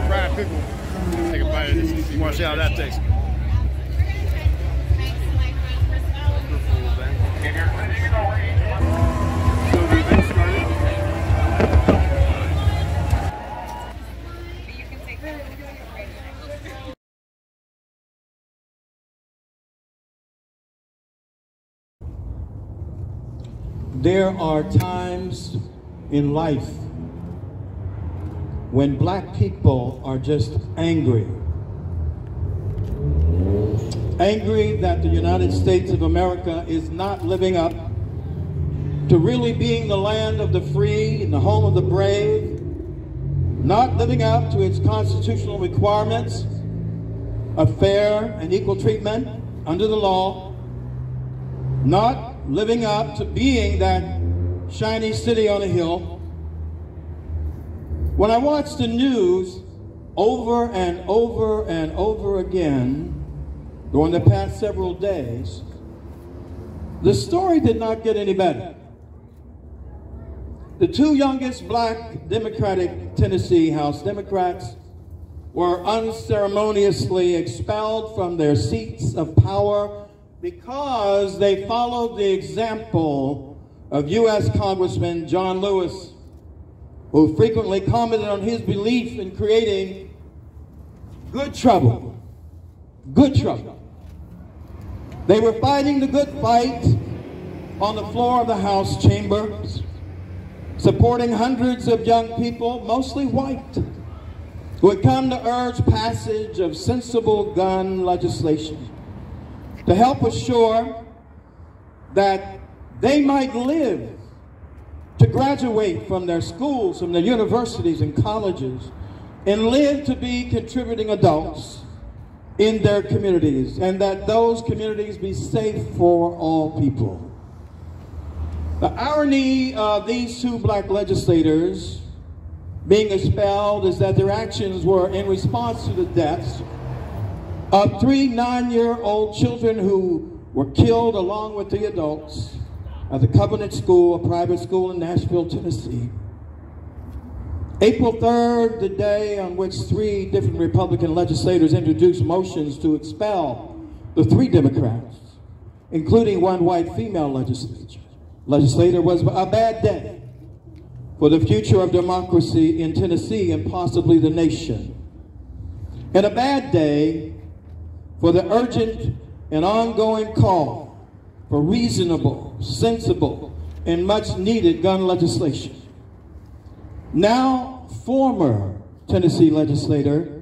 Fried pickle. Take a bite of this. You want to see how that tastes? There are times in life when black people are just angry. Angry that the United States of America is not living up to really being the land of the free and the home of the brave, not living up to its constitutional requirements of fair and equal treatment under the law, not living up to being that shiny city on a hill. When I watch the news over and over and over again during the past several days, the story did not get any better. The two youngest black Democratic Tennessee House Democrats were unceremoniously expelled from their seats of power because they followed the example of U.S. Congressman John Lewis, who frequently commented on his belief in creating good trouble. Good trouble. They were fighting the good fight on the floor of the House chambers, supporting hundreds of young people, mostly white, who had come to urge passage of sensible gun legislation to help assure that they might live to graduate from their schools, from their universities and colleges, and live to be contributing adults in their communities, and that those communities be safe for all people. The irony of these two black legislators being expelled is that their actions were in response to the deaths of 3 9-year-old children who were killed along with the adults at the Covenant School, a private school in Nashville, Tennessee. April 3rd, the day on which 3 different Republican legislators introduced motions to expel the 3 Democrats, including 1 white female legislator, was a bad day for the future of democracy in Tennessee and possibly the nation. And a bad day for the urgent and ongoing call for reasonable, sensible, and much needed gun legislation. Now, former Tennessee legislator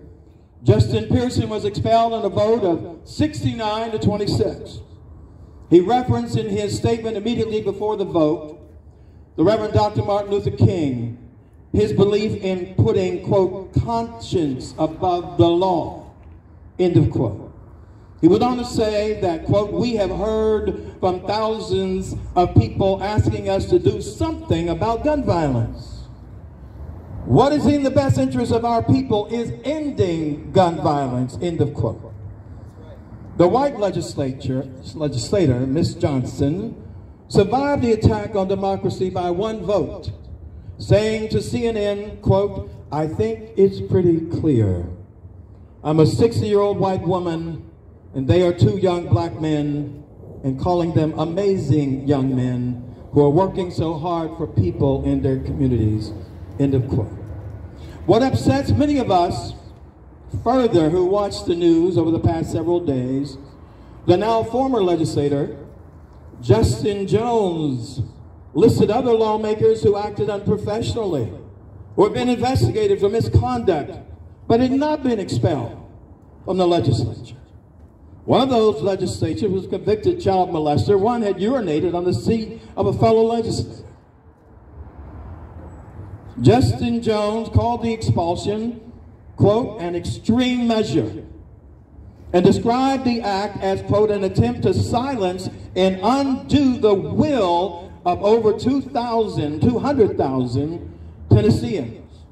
Justin Pearson was expelled on a vote of 69 to 26. He referenced in his statement immediately before the vote the Reverend Dr. Martin Luther King, his belief in putting, quote, conscience above the law, end of quote. He went on to say that, quote, we have heard from thousands of people asking us to do something about gun violence. What is in the best interest of our people is ending gun violence, end of quote. The white legislator, Ms. Johnson, survived the attack on democracy by 1 vote, saying to CNN, quote, I think it's pretty clear. I'm a 60-year-old white woman, and they are 2 young black men, and calling them amazing young men who are working so hard for people in their communities, end of quote. What upsets many of us further who watched the news over the past several days, the now former legislator, Justin Jones, listed other lawmakers who acted unprofessionally, who had been investigated for misconduct, but had not been expelled from the legislature. One of those legislators was a convicted child molester. One had urinated on the seat of a fellow legislator. Justin Jones called the expulsion, quote, an extreme measure, and described the act as, quote, an attempt to silence and undo the will of over 200,000 Tennesseans.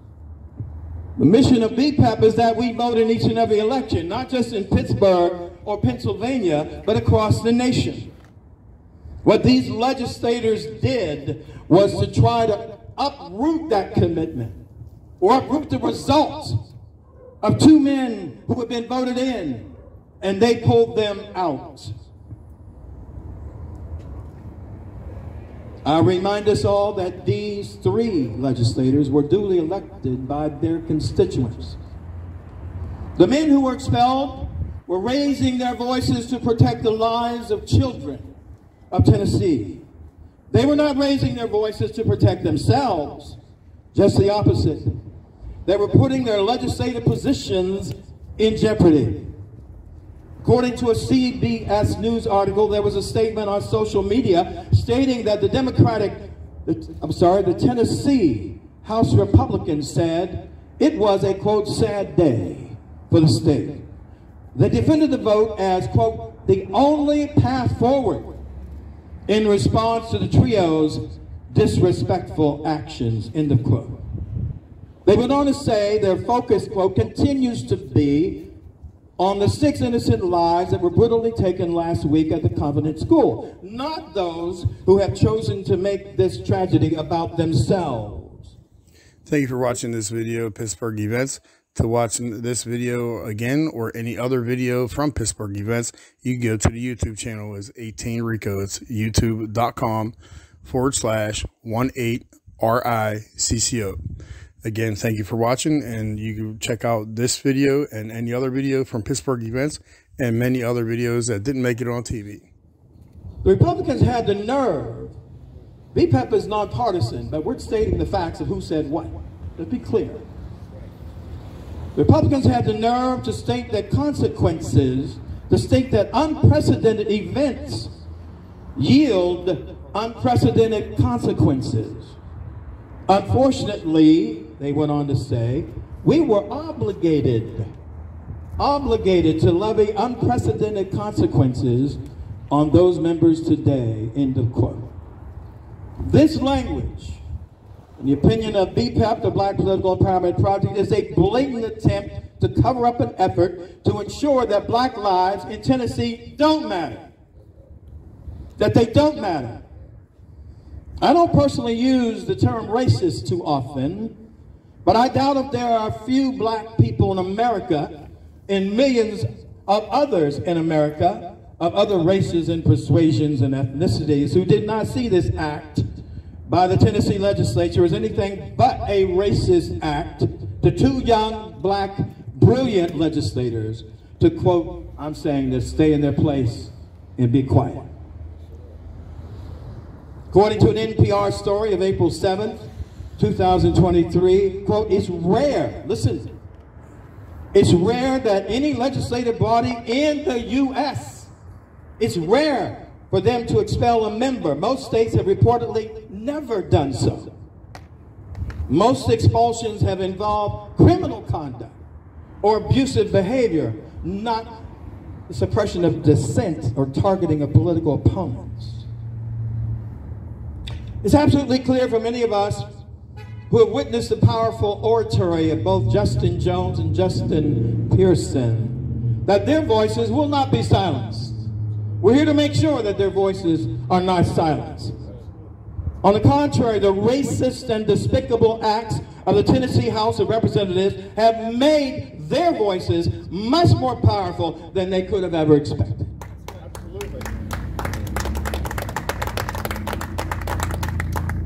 The mission of Bpep is that we vote in each and every election, not just in Pittsburgh or Pennsylvania, but across the nation. What these legislators did was to try to uproot that commitment or approved the results of two men who had been voted in, and they pulled them out. I remind us all that these three legislators were duly elected by their constituents. The men who were expelled were raising their voices to protect the lives of children of Tennessee. They were not raising their voices to protect themselves, just the opposite. They were putting their legislative positions in jeopardy. According to a CBS News article, there was a statement on social media stating that the Tennessee House Republicans said it was a, quote, sad day for the state. They defended the vote as, quote, the only path forward in response to the trio's disrespectful actions, end of quote. They went on to say their focus, quote, continues to be on the 6 innocent lives that were brutally taken last week at the Covenant School, not those who have chosen to make this tragedy about themselves. Thank you for watching this video of Pittsburgh Events. To watch this video again or any other video from Pittsburgh Events, you can go to the YouTube channel. It's 18Rico. It's youtube.com/18RICCO. Again, thank you for watching, and you can check out this video and any other video from Pittsburgh Events and many other videos that didn't make it on TV. The Republicans had the nerve. Bpep is nonpartisan, but we're stating the facts of who said what. Let's be clear. The Republicans had the nerve to state that unprecedented events yield unprecedented consequences. Unfortunately, they went on to say, we were obligated to levy unprecedented consequences on those members today, end of quote. This language, in the opinion of Bpep, the Black Political Empowerment Project, is a blatant attempt to cover up an effort to ensure that black lives in Tennessee don't matter. That they don't matter. I don't personally use the term racist too often, but I doubt if there are few black people in America and millions of others in America of other races and persuasions and ethnicities who did not see this act by the Tennessee legislature as anything but a racist act to two young, black, brilliant legislators to, quote, I'm saying this, stay in their place and be quiet. According to an NPR story of April 7th, 2023, quote, it's rare, listen, it's rare that any legislative body in the U.S., it's rare for them to expel a member. Most states have reportedly never done so. Most expulsions have involved criminal conduct or abusive behavior, not the suppression of dissent or targeting of political opponents. It's absolutely clear for many of us who have witnessed the powerful oratory of both Justin Jones and Justin Pearson that their voices will not be silenced. We're here to make sure that their voices are not silenced. On the contrary, the racist and despicable acts of the Tennessee House of Representatives have made their voices much more powerful than they could have ever expected. Absolutely.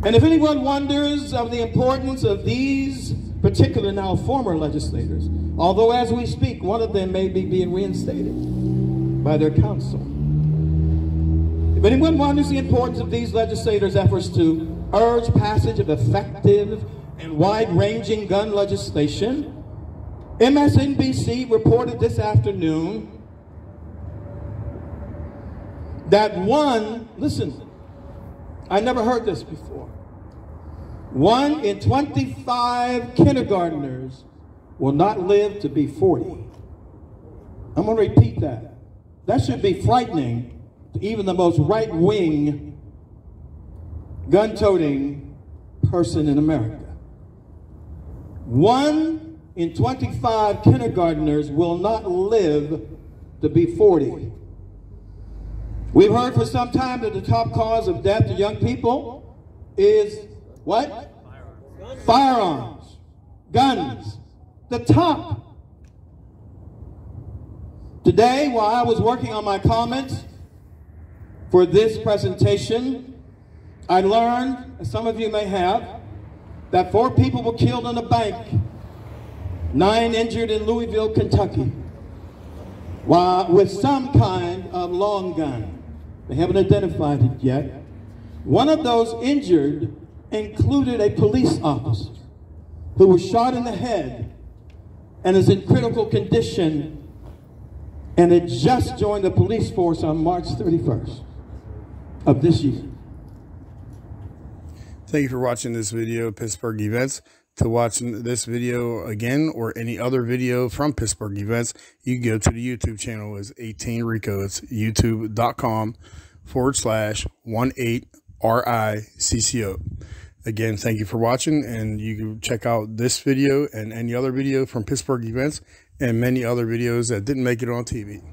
And if anyone wonders of the importance of these particular now former legislators, although as we speak, one of them may be being reinstated by their counsel. If anyone wonders the importance of these legislators' efforts to urge passage of effective and wide-ranging gun legislation, MSNBC reported this afternoon that listen, I never heard this before. 1 in 25 kindergartners will not live to be 40. I'm going to repeat that. That should be frightening to even the most right-wing, gun-toting person in America. 1 in 25 kindergartners will not live to be 40. We've heard for some time that the top cause of death to young people is what? Firearms. guns, the top. Today, while I was working on my comments for this presentation, I learned, as some of you may have, that 4 people were killed in a bank, 9 injured in Louisville, Kentucky, with some kind of long gun. They haven't identified it yet. One of those injured included a police officer who was shot in the head and is in critical condition and had just joined the police force on March 31st of this year. Thank you for watching this video of Pittsburgh Events. To watch this video again or any other video from Pittsburgh Events, you can go to the YouTube channel as 18Rico. It's youtube.com/18RICCO. Again, thank you for watching, and you can check out this video and any other video from Pittsburgh Events and many other videos that didn't make it on TV.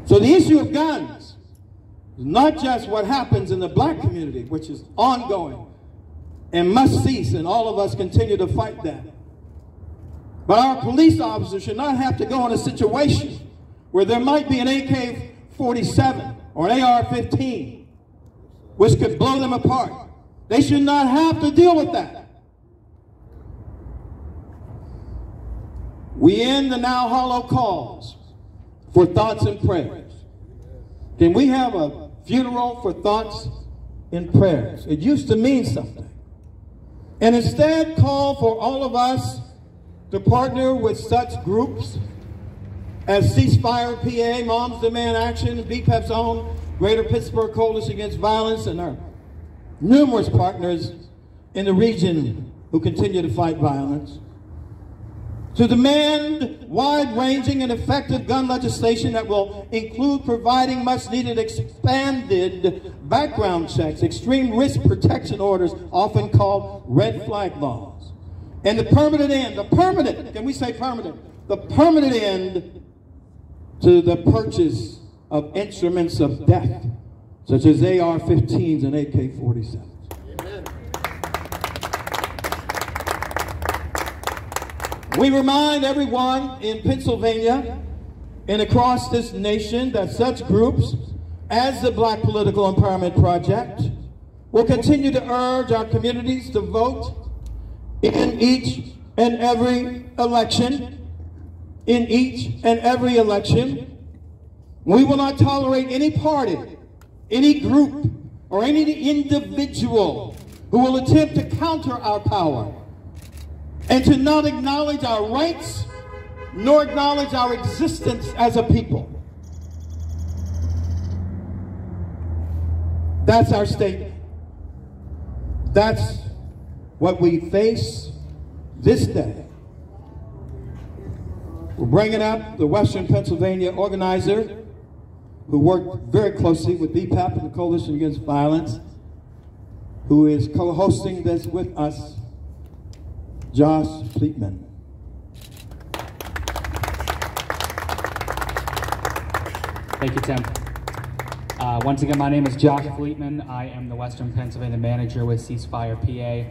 So the issue of guns is not just what happens in the black community, which is ongoing and must cease, and all of us continue to fight that. But our police officers should not have to go in a situation where there might be an AK-47 or an AR-15, which could blow them apart. They should not have to deal with that. We end the now hollow calls for thoughts and prayers. Can we have a funeral for thoughts and prayers? It used to mean something. And instead call for all of us to partner with such groups as Ceasefire PA, Moms Demand Action, Bpep's own Greater Pittsburgh Coalition Against Violence, and our numerous partners in the region who continue to fight violence, to demand wide-ranging and effective gun legislation that will include providing much-needed expanded background checks, extreme risk protection orders, often called red flag laws, and the permanent end, can we say permanent? The permanent end to the purchase of instruments of death, such as AR-15s and AK-47s. We remind everyone in Pennsylvania and across this nation that such groups as the Black Political Empowerment Project will continue to urge our communities to vote in each and every election. We will not tolerate any party, any group, or any individual who will attempt to counter our power and to not acknowledge our rights, nor acknowledge our existence as a people. That's our statement. That's what we face this day. We're bringing up the Western Pennsylvania organizer who worked very closely with Bpep and the Coalition Against Violence, who is co-hosting this with us, Josh Fleetman. Thank you, Tim. Once again, my name is Josh Fleetman. I am the Western Pennsylvania manager with Ceasefire PA.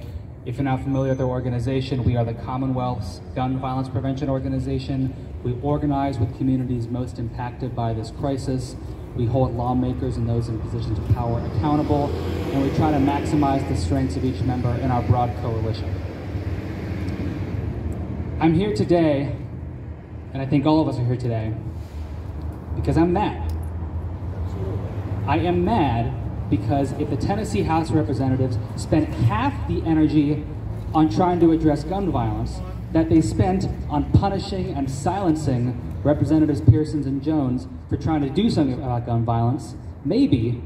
If you're not familiar with our organization, we are the Commonwealth's gun violence prevention organization. We organize with communities most impacted by this crisis. We hold lawmakers and those in positions of power accountable, and we try to maximize the strengths of each member in our broad coalition. I'm here today, and I think all of us are here today, because I'm mad. I am mad because if the Tennessee House of Representatives spent half the energy on trying to address gun violence that they spent on punishing and silencing Representatives Pearson and Jones for trying to do something about gun violence, maybe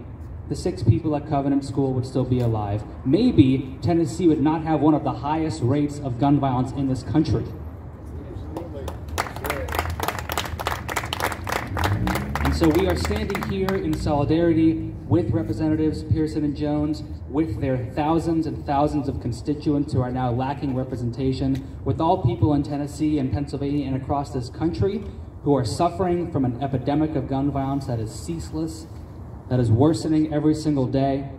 the 6 people at Covenant School would still be alive. Maybe Tennessee would not have one of the highest rates of gun violence in this country. And so we are standing here in solidarity with Representatives Pearson and Jones, with their thousands and thousands of constituents who are now lacking representation, with all people in Tennessee and Pennsylvania and across this country who are suffering from an epidemic of gun violence that is ceaseless, that is worsening every single day.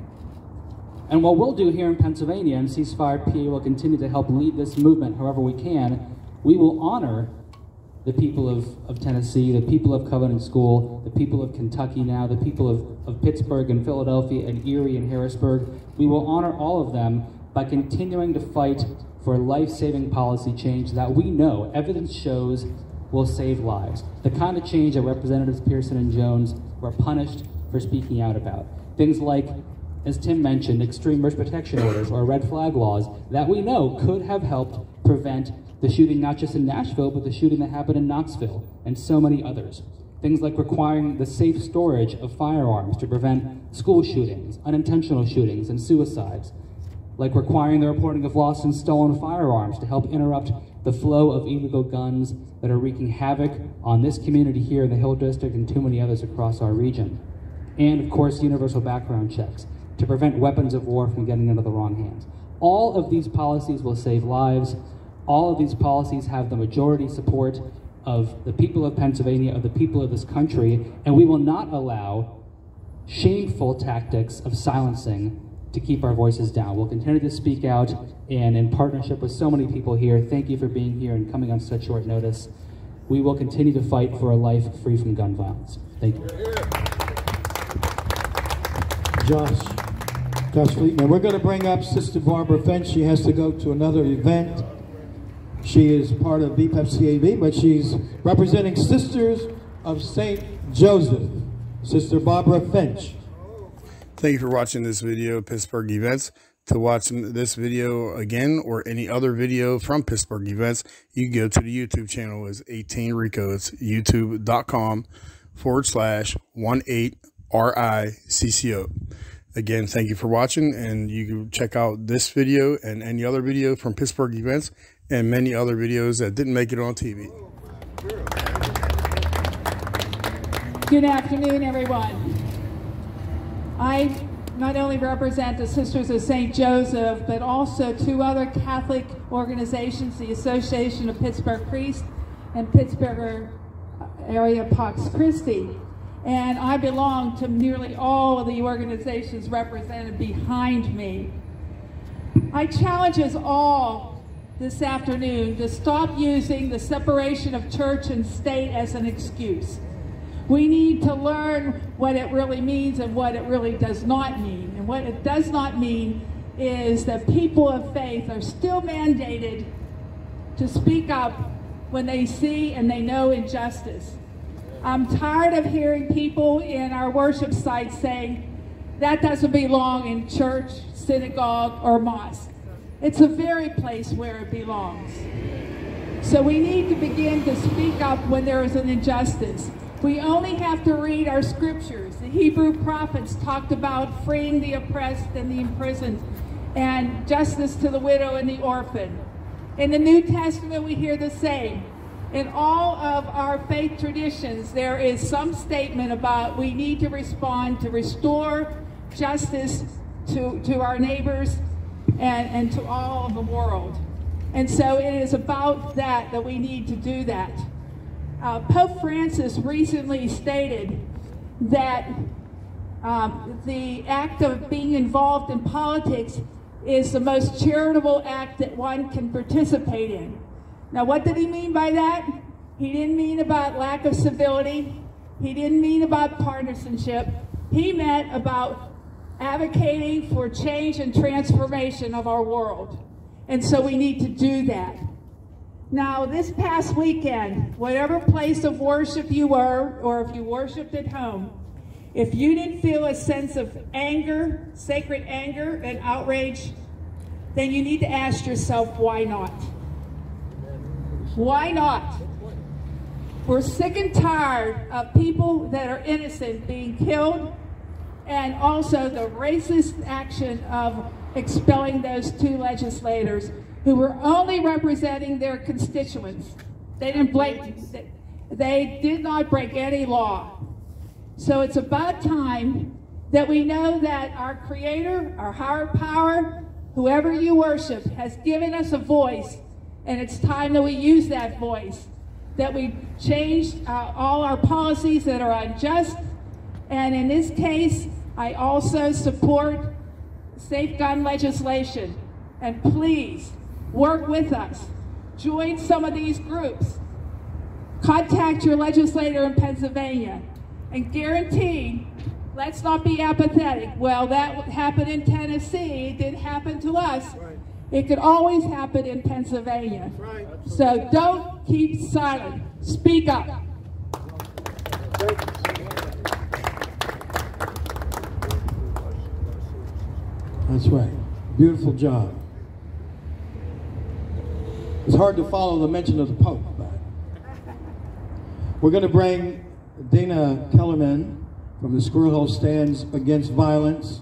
And what we'll do here in Pennsylvania, and Ceasefire PA will continue to help lead this movement however we can, we will honor the people of Tennessee, the people of Covenant School, the people of Kentucky now, the people of Pittsburgh and Philadelphia and Erie and Harrisburg. We will honor all of them by continuing to fight for life-saving policy change that we know, evidence shows, will save lives. The kind of change that Representatives Pearson and Jones were punished for speaking out about. Things like, as Tim mentioned, extreme risk protection orders or red flag laws that we know could have helped prevent the shooting not just in Nashville, but the shooting that happened in Knoxville and so many others. Things like requiring the safe storage of firearms to prevent school shootings, unintentional shootings, and suicides. Like requiring the reporting of lost and stolen firearms to help interrupt the flow of illegal guns that are wreaking havoc on this community here in the Hill District and too many others across our region. And of course, universal background checks to prevent weapons of war from getting into the wrong hands. All of these policies will save lives. All of these policies have the majority support of the people of Pennsylvania, of the people of this country, and we will not allow shameful tactics of silencing to keep our voices down. We'll continue to speak out, and in partnership with so many people here, thank you for being here and coming on such short notice. We will continue to fight for a life free from gun violence. Thank you. Josh Fleetman. We're going to bring up Sister Barbara Finch. She has to go to another event. She is part of Bpep CAB, but she's representing Sisters of St. Joseph. Sister Barbara Finch. Thank you for watching this video, Pittsburgh Events. To watch this video again or any other video from Pittsburgh Events, you can go to the YouTube channel as 18Rico. It's youtube.com/18RICCO. Again, thank you for watching, and you can check out this video and any other video from Pittsburgh Events and many other videos that didn't make it on TV. Good afternoon, everyone. I not only represent the Sisters of St. Joseph, but also two other Catholic organizations, the Association of Pittsburgh Priests and Pittsburgh Area Pax Christi. And I belong to nearly all of the organizations represented behind me. I challenge us all this afternoon to stop using the separation of church and state as an excuse. We need to learn what it really means and what it really does not mean. And what it does not mean is that people of faith are still mandated to speak up when they see and they know injustice. I'm tired of hearing people in our worship sites saying, that doesn't belong in church, synagogue, or mosque. It's the very place where it belongs. So we need to begin to speak up when there is an injustice. We only have to read our scriptures. The Hebrew prophets talked about freeing the oppressed and the imprisoned and justice to the widow and the orphan. In the New Testament, we hear the same. In all of our faith traditions, there is some statement about we need to respond to restore justice to our neighbors and to all of the world. And so it is about that we need to do that. Pope Francis recently stated that the act of being involved in politics is the most charitable act that one can participate in. Now, what did he mean by that? He didn't mean about lack of civility. He didn't mean about partisanship. He meant about advocating for change and transformation of our world. And so we need to do that. Now, this past weekend, whatever place of worship you were, or if you worshiped at home, if you didn't feel a sense of anger, sacred anger and outrage, then you need to ask yourself, why not? Why not? We're sick and tired of people that are innocent being killed, and also the racist action of expelling those two legislators who were only representing their constituents. They did not break any law. So it's about time that we know that our Creator, our higher power, whoever you worship, has given us a voice, and it's time that we use that voice, that we change all our policies that are unjust. And in this case, I also support safe gun legislation. And please, work with us. Join some of these groups. Contact your legislator in Pennsylvania and guarantee, let's not be apathetic. Well, that happened in Tennessee. It didn't happen to us. It could always happen in Pennsylvania. So don't keep silent. Speak up. That's right. Beautiful job. It's hard to follow the mention of the Pope, but we're going to bring Dana Kellerman from the Squirrel Hill Stands Against Violence.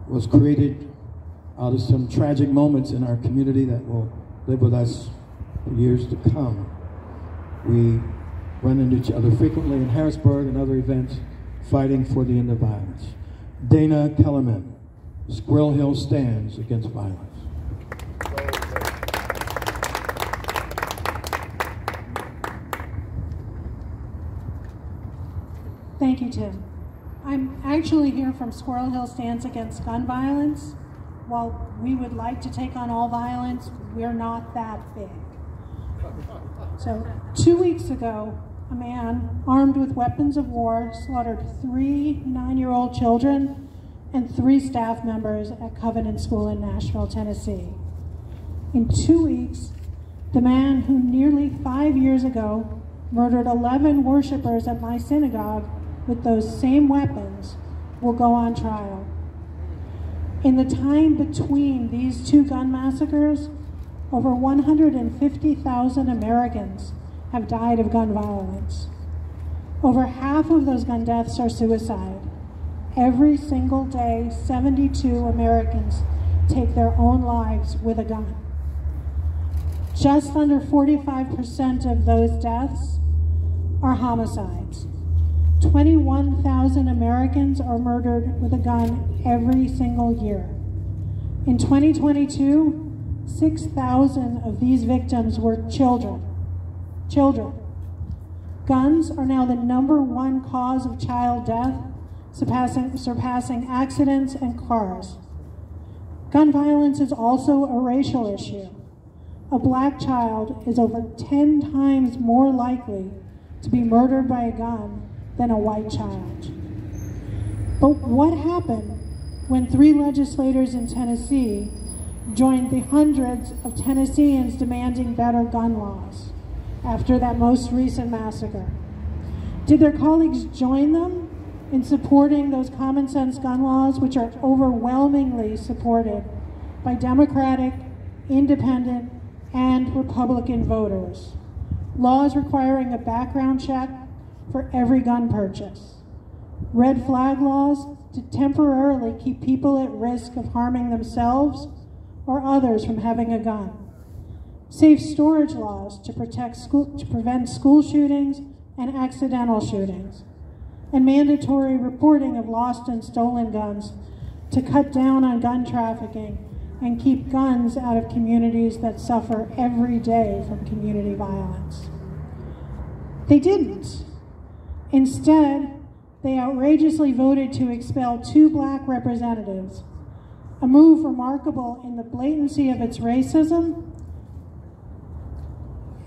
It was created out of some tragic moments in our community that will live with us for years to come. We run into each other frequently in Harrisburg and other events fighting for the end of violence. Dana Kellerman, Squirrel Hill Stands Against Violence. Thank you, Tim. I'm actually here from Squirrel Hill Stands Against Gun Violence. While we would like to take on all violence, we're not that big. So 2 weeks ago, a man armed with weapons of war slaughtered 3 9-year-old children and 3 staff members at Covenant School in Nashville, Tennessee. In 2 weeks, the man who nearly 5 years ago murdered 11 worshipers at my synagogue with those same weapons will go on trial. In the time between these 2 gun massacres, over 150,000 Americans have died of gun violence. Over half of those gun deaths are suicide. Every single day, 72 Americans take their own lives with a gun. Just under 45% of those deaths are homicides. 21,000 Americans are murdered with a gun every single year. In 2022, 6,000 of these victims were children. Guns are now the #1 cause of child death, surpassing accidents and cars. Gun violence is also a racial issue. A black child is over 10 times more likely to be murdered by a gun than a white child. But what happened when 3 legislators in Tennessee joined the hundreds of Tennesseans demanding better gun laws after that most recent massacre? Did their colleagues join them in supporting those common sense gun laws, which are overwhelmingly supported by Democratic, Independent, and Republican voters? Laws requiring a background check for every gun purchase. Red flag laws to temporarily keep people at risk of harming themselves or others from having a gun. Safe storage laws to prevent school shootings and accidental shootings. And mandatory reporting of lost and stolen guns to cut down on gun trafficking and keep guns out of communities that suffer every day from community violence. They didn't. Instead, they outrageously voted to expel 2 black representatives, a move remarkable in the blatancy of its racism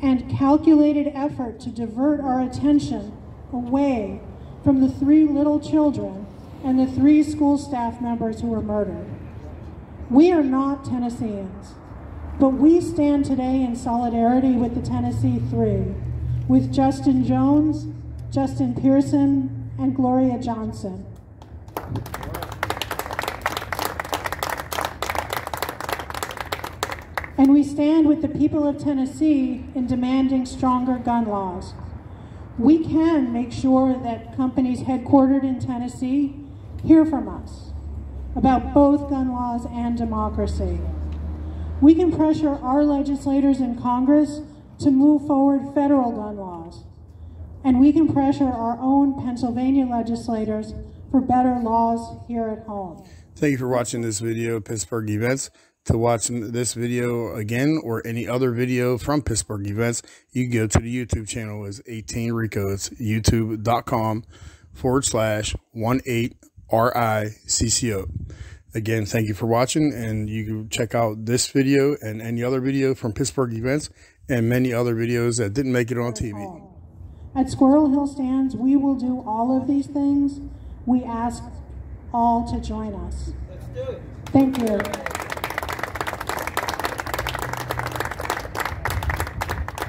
and calculated effort to divert our attention away from the 3 little children and the 3 school staff members who were murdered. We are not Tennesseans, but we stand today in solidarity with the Tennessee 3, with Justin Jones, Justin Pearson, and Gloria Johnson. And we stand with the people of Tennessee in demanding stronger gun laws. We can make sure that companies headquartered in Tennessee hear from us about both gun laws and democracy. We can pressure our legislators in Congress to move forward federal gun laws. And we can pressure our own Pennsylvania legislators for better laws here at home. Thank you for watching this video of Pittsburgh Events. To watch this video again or any other video from Pittsburgh Events, you can go to the YouTube channel as 18Rico. It's youtube.com/18RICCO. Again, thank you for watching, and you can check out this video and any other video from Pittsburgh events and many other videos that didn't make it on TV. At Squirrel Hill Stands, we will do all of these things. We ask all to join us. Let's do it. Thank you.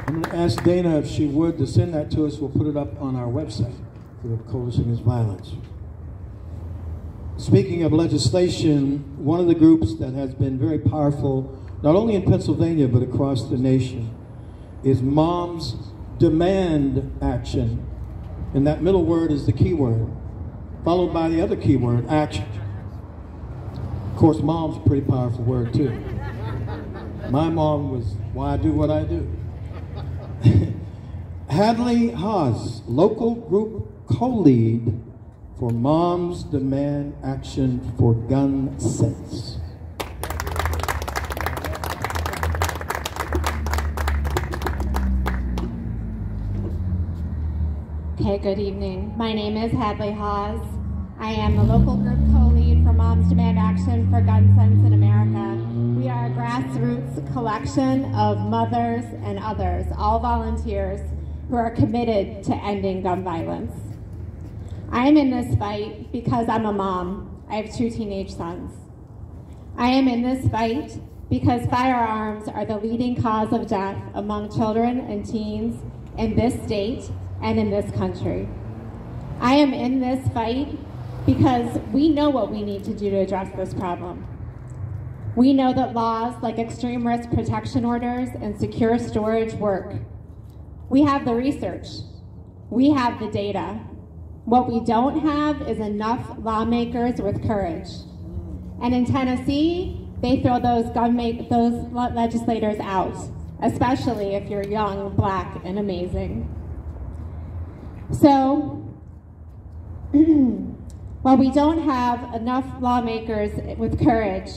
I'm going to ask Dana if she would to send that to us. We'll put it up on our website for the Coalition Against Violence. Speaking of legislation, one of the groups that has been very powerful, not only in Pennsylvania but across the nation, is Moms Demand Action. And that middle word is the key word, followed by the other key word, action. Of course, mom's a pretty powerful word too. My mom was why I do what I do. Hadley Haas, local group co-lead for Moms Demand Action for Gun Sense. Okay, good evening. My name is Hadley Haas. I am the local group co-lead for Moms Demand Action for Gun Sense in America. We are a grassroots collection of mothers and others, all volunteers, who are committed to ending gun violence. I am in this fight because I'm a mom. I have 2 teenage sons. I am in this fight because firearms are the leading cause of death among children and teens in this state and in this country. I am in this fight because we know what we need to do to address this problem. We know that laws like extreme risk protection orders and secure storage work. We have the research. We have the data. What we don't have is enough lawmakers with courage. And in Tennessee, they throw those legislators out, especially if you're young, black, and amazing. So, while we don't have enough lawmakers with courage,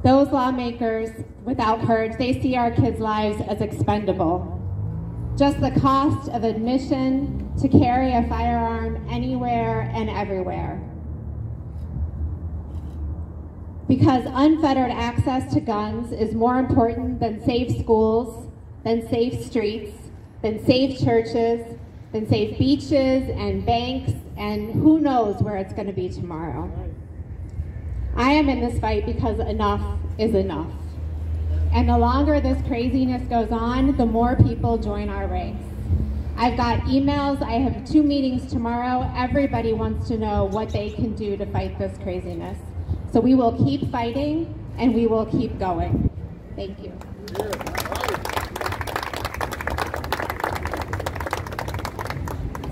those lawmakers without courage, they see our kids' lives as expendable. Just the cost of admission to carry a firearm anywhere and everywhere. Because unfettered access to guns is more important than safe schools, than safe streets, than safe churches, than safe beaches and banks, and who knows where it's going to be tomorrow. I am in this fight because enough is enough. And the longer this craziness goes on, the more people join our ranks. I've got emails, I have 2 meetings tomorrow. Everybody wants to know what they can do to fight this craziness. So we will keep fighting and we will keep going. Thank you.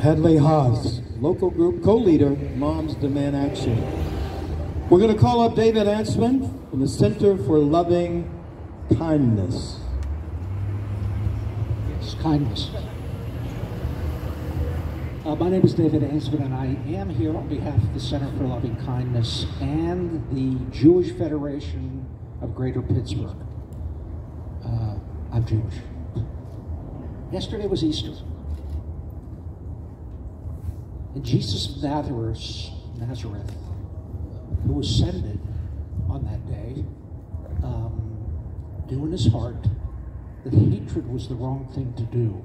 Hadley Haas, local group co-leader, Moms Demand Action. We're going to call up David Ansman from the Center for Loving Kindness. Yes, kindness. My name is David Ansman, and I am here on behalf of the Center for Loving Kindness and the Jewish Federation of Greater Pittsburgh. I'm Jewish. Yesterday was Easter. And Jesus of Nazareth, who ascended on that day, knew in his heart that hatred was the wrong thing to do.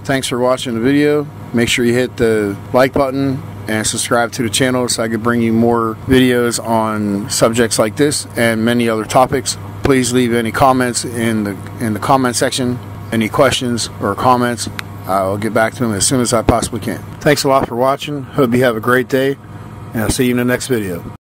Thanks for watching the video. Make sure you hit the like button and subscribe to the channel so I can bring you more videos on subjects like this and many other topics. Please leave any comments in the comment section. Any questions or comments, I'll get back to them as soon as I possibly can. Thanks a lot for watching. Hope you have a great day, and I'll see you in the next video.